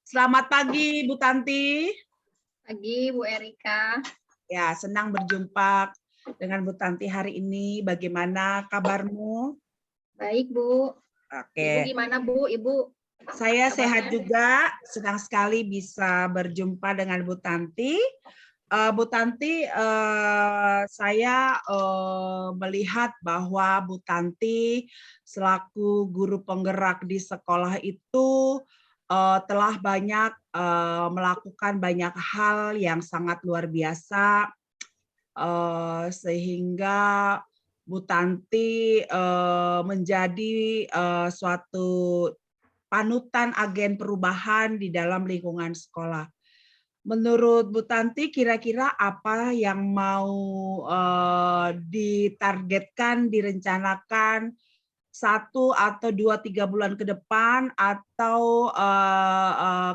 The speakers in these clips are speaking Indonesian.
Selamat pagi, Bu Tanti. Pagi, Bu Erika. Ya, senang berjumpa dengan Bu Tanti hari ini. Bagaimana kabarmu? Baik, Bu. Oke. Ibu gimana, Bu? Ibu? Saya kabarnya? sehat juga. Senang sekali bisa berjumpa dengan Bu Tanti. Bu Tanti, saya melihat bahwa Bu Tanti selaku guru penggerak di sekolah itu telah banyak melakukan banyak hal yang sangat luar biasa, sehingga Bu Tanti menjadi suatu panutan agen perubahan di dalam lingkungan sekolah. Menurut Bu Tanti, kira-kira apa yang mau ditargetkan, direncanakan 1 atau 2, 3 bulan ke depan, atau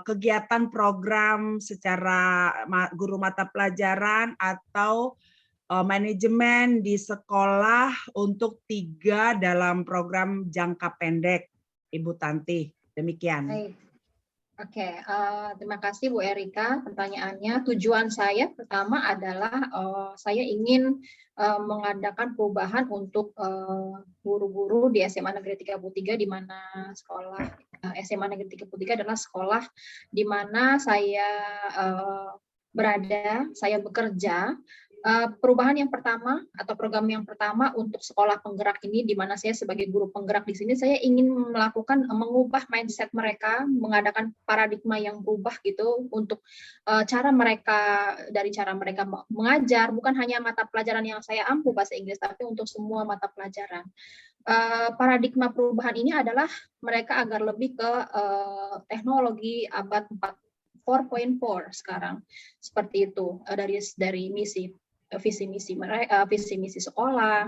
kegiatan program secara guru mata pelajaran atau manajemen di sekolah untuk 3 dalam program jangka pendek, Ibu Tanti. Demikian. Baik. Oke, terima kasih Bu Erika pertanyaannya. Tujuan saya pertama adalah saya ingin mengadakan perubahan untuk guru-guru di SMA Negeri 33, di mana sekolah SMA Negeri 33 adalah sekolah di mana saya berada, saya bekerja. Perubahan yang pertama atau program yang pertama untuk sekolah penggerak ini, di mana saya sebagai guru penggerak di sini, saya ingin mengubah mindset mereka, mengadakan paradigma yang berubah gitu untuk cara mereka mengajar, bukan hanya mata pelajaran yang saya ampu bahasa Inggris, tapi untuk semua mata pelajaran. Paradigma perubahan ini adalah mereka agar lebih ke teknologi abad 4.4 sekarang, seperti itu dari visi misi sekolah,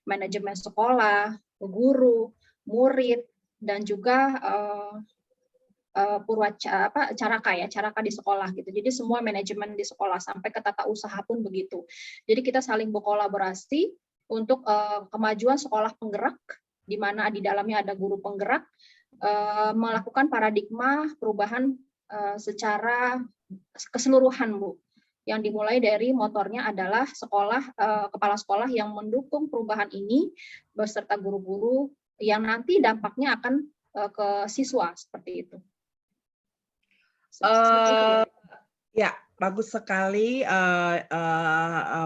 manajemen sekolah, guru, murid, dan juga caraka di sekolah gitu. Jadi semua manajemen di sekolah sampai ke tata usaha pun begitu. Jadi kita saling berkolaborasi untuk kemajuan sekolah penggerak, di mana di dalamnya ada guru penggerak, melakukan paradigma perubahan secara keseluruhan, Bu. Yang dimulai dari motornya adalah kepala sekolah yang mendukung perubahan ini beserta guru-guru yang nanti dampaknya akan ke siswa, seperti itu. Ya, bagus sekali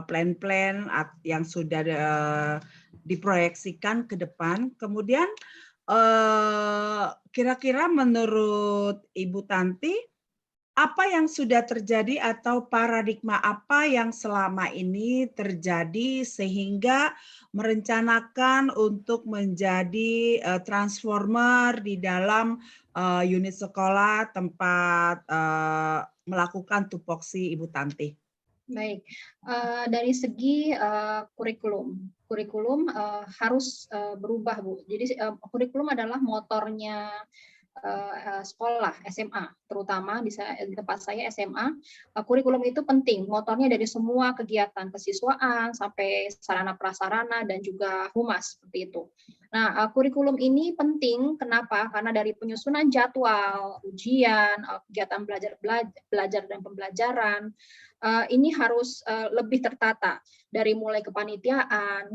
plan-plan yang sudah diproyeksikan ke depan. Kemudian kira-kira menurut Ibu Tanti, apa yang sudah terjadi atau paradigma apa yang selama ini terjadi sehingga merencanakan untuk menjadi transformer di dalam unit sekolah tempat melakukan tupoksi Ibu Tanti? Baik, dari segi kurikulum harus berubah, Bu. Jadi kurikulum adalah motornya sekolah SMA, terutama di tempat saya SMA. Kurikulum itu penting, motornya dari semua kegiatan kesiswaan sampai sarana prasarana dan juga humas, seperti itu. Nah, kurikulum ini penting, kenapa? Karena dari penyusunan jadwal, ujian, kegiatan belajar dan pembelajaran, ini harus lebih tertata, dari mulai kepanitiaan,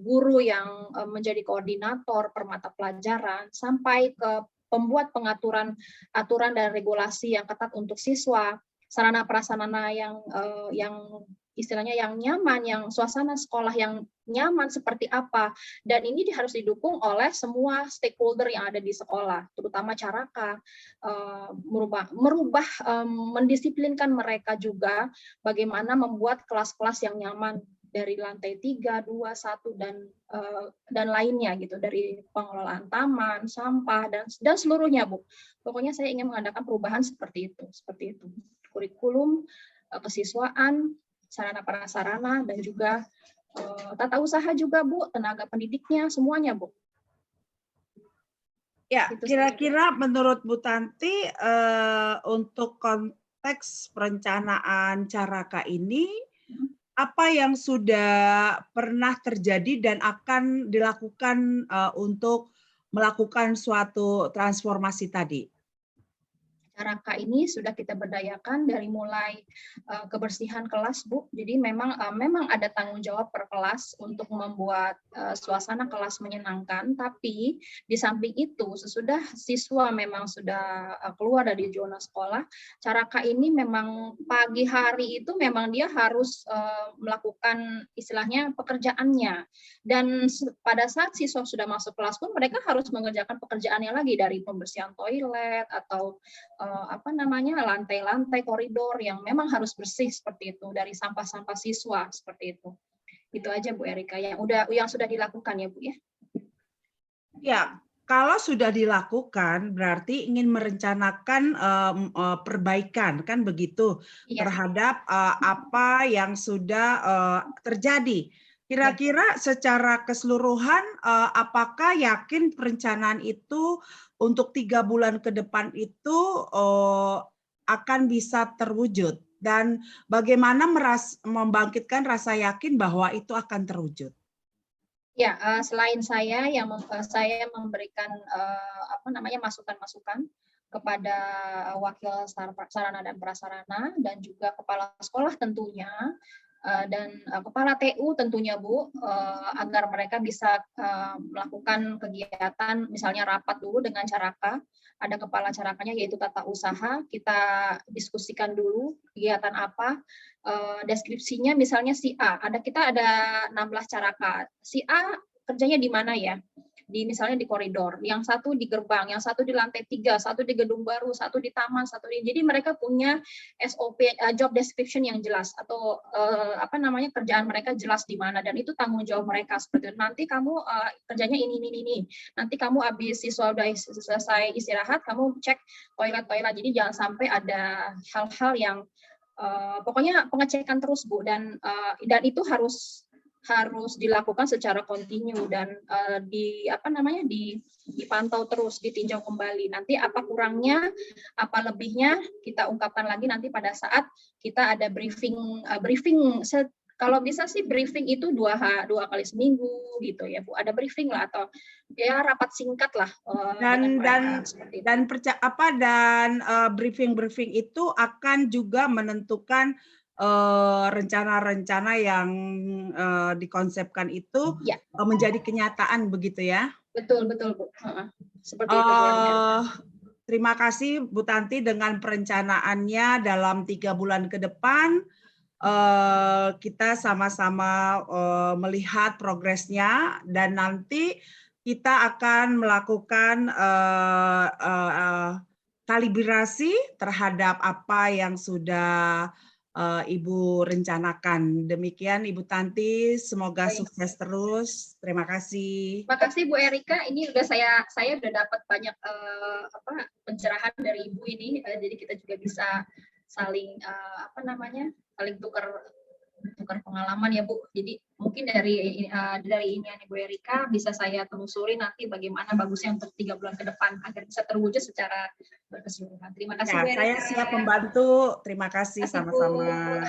guru yang menjadi koordinator per mata pelajaran, sampai ke pembuat aturan dan regulasi yang ketat untuk siswa, sarana prasarana yang istilahnya yang nyaman, yang suasana sekolah yang nyaman seperti apa, dan ini harus didukung oleh semua stakeholder yang ada di sekolah, terutama caraka, mendisiplinkan mereka juga bagaimana membuat kelas-kelas yang nyaman dari lantai 3, 2, 1 dan lainnya gitu, dari pengelolaan taman, sampah dan seluruhnya, Bu. Pokoknya saya ingin mengadakan perubahan seperti itu. Kurikulum, kesiswaan, sarana prasarana, dan juga tata usaha juga, Bu, tenaga pendidiknya, semuanya, Bu. Ya, kira-kira menurut Bu Tanti untuk konteks perencanaan caraka ini, apa yang sudah pernah terjadi dan akan dilakukan untuk melakukan suatu transformasi tadi? Caraka ini sudah kita berdayakan dari mulai kebersihan kelas, Bu. Jadi memang ada tanggung jawab per kelas untuk membuat suasana kelas menyenangkan, tapi di samping itu sesudah siswa memang sudah keluar dari zona sekolah, Caraka ini memang pagi hari itu memang dia harus melakukan istilahnya pekerjaannya. Dan pada saat siswa sudah masuk kelas pun mereka harus mengerjakan pekerjaannya lagi dari pembersihan toilet atau lantai-lantai koridor yang memang harus bersih seperti itu dari sampah-sampah siswa seperti itu. Itu aja Bu Erika yang sudah dilakukan ya Bu ya. Ya, kalau sudah dilakukan berarti ingin merencanakan perbaikan kan begitu Iya. terhadap apa yang sudah terjadi. Kira-kira secara keseluruhan apakah yakin perencanaan itu untuk 3 bulan ke depan itu akan bisa terwujud dan bagaimana membangkitkan rasa yakin bahwa itu akan terwujud? Ya, selain saya memberikan masukan-masukan kepada wakil sarana dan prasarana dan juga kepala sekolah tentunya dan kepala TU tentunya Bu, agar mereka bisa melakukan kegiatan misalnya rapat dulu dengan Caraka, ada kepala Carakanya yaitu tata usaha, kita diskusikan dulu kegiatan apa, deskripsinya misalnya si A, kita ada 16 Caraka, si A kerjanya di mana ya? Misalnya di koridor, yang satu di gerbang, yang satu di lantai 3, satu di gedung baru, satu di taman, jadi mereka punya SOP job description yang jelas atau kerjaan mereka jelas di mana dan itu tanggung jawab mereka seperti itu. Nanti kamu kerjanya ini. Nanti kamu habis siswa udah selesai istirahat, kamu cek toilet. Jadi jangan sampai ada hal-hal yang pokoknya pengecekan terus Bu dan itu harus dilakukan secara kontinu dan dipantau terus, ditinjau kembali. Nanti apa kurangnya, apa lebihnya kita ungkapkan lagi nanti pada saat kita ada briefing kalau bisa sih briefing itu dua kali seminggu gitu ya Bu. Ada briefing lah atau ya rapat singkat lah dan briefing itu akan juga menentukan rencana-rencana yang dikonsepkan itu ya. Menjadi kenyataan begitu ya? Betul Bu. Seperti itu. Terima kasih Bu Tanti dengan perencanaannya dalam 3 bulan ke depan. Kita sama-sama melihat progresnya dan nanti kita akan melakukan kalibrasi terhadap apa yang sudah Ibu rencanakan. Demikian Ibu Tanti, semoga sukses terus. Terima kasih. Terima kasih Bu Erika. Ini udah saya udah dapat banyak pencerahan dari Ibu ini. Jadi kita juga bisa saling saling tukar pengalaman ya Bu. Jadi mungkin dari ini Bu Erika bisa saya telusuri nanti bagaimana bagusnya untuk 3 bulan ke depan agar bisa terwujud secara berkeseluruhan. Terima kasih Bu Erika. Saya siap membantu. Terima kasih sama-sama.